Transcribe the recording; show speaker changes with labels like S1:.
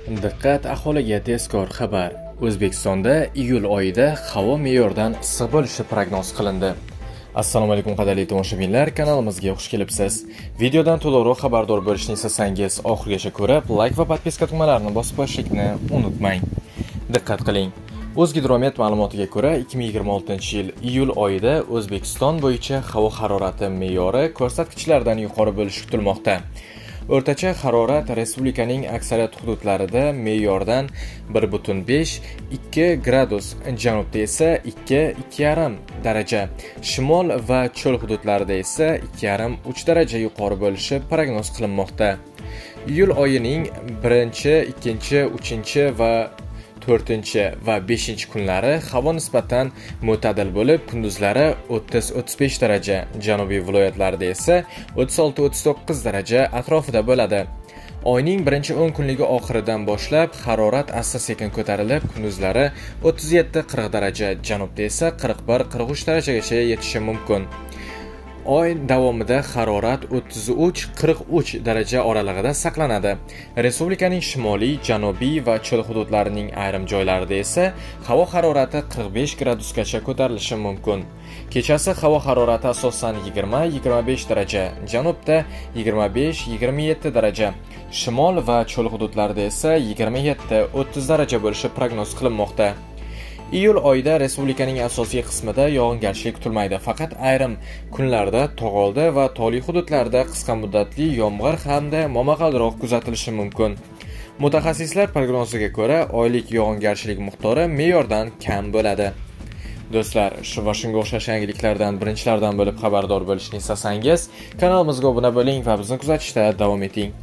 S1: Diqqat, aholiga tezkor xabar. O'zbekistonda iyul oyida havo me'yordan issiq bo'lishi prognoz qilindi. Assalomu alaykum qadrli tomoshabinlar, kanalimizga xush kelibsiz. Videodan to'liqroq xabardor bo'lishni istasangiz, oxirigacha ko'rib, like va podpiska tugmalarini bosib qo'yishni unutmang. Diqqat qiling. O'zgidromet ma'lumotiga ko'ra, 2026-yil iyul oyida O'zbekiston bo'yicha havo harorati me'yori ko'rsatkichlardan yuqori bo'lishi kutilmoqda. O'rtacha harorat respublikaning aksariyat hududlarida me'yordan 1,5-2 gradus, janubda esa 2-2,5 daraja, shimol va cho'l hududlarida esa 2,5-3 daraja yuqori bo'lishi prognoz qilinmoqda. Iyul oyining 1, 2, 3 va 4 va 5 kunlari havo nisbatan mo'tadil bo'lib, kunduzlari 30-35 daraja, janubiy viloyatlarda esa 36-39 daraja atrofida bo'ladi. Oyning birinchi 10 kunligi oxiridan boshlab harorat asta-sekin ko'tarilib, kunduzlari 37-40 daraja, janubda esa 41-43 darajagacha yetishi mumkin. Oy davomida harorat 33-43 daraja oralig'ida saqlanadi. Respublikaning shimoliy, janubiy va cho'l hududlarining ayrim joylarida esa havo harorati 45 gradusgacha ko'tarilishi mumkin. Kechasi havo harorati asosan 20-25 daraja, janubda 25-27 daraja, shimol va cho'l hududlarida esa 27-30 daraja bo'lishi prognoz qilinmoqda. Iyul oyida respublikaning asosiy qismida yog'ingarchilik kutilmaydi, faqat ayrim kunlarda tog'oldi va tog'li hududlarda qisqa muddatli yomg'ir hamda momaqaldiroq kuzatilishi mumkin. Mutaxassislar prognoziga ko'ra, oylik yog'ingarchilik miqdori me'yordan kam bo'ladi. Do'stlar, shu va shunga o'xshash yangiliklardan birinchilardan bo'lib xabardor bo'lishni istasangiz, kanalimizga obuna bo'ling va bizni kuzatishda davom eting.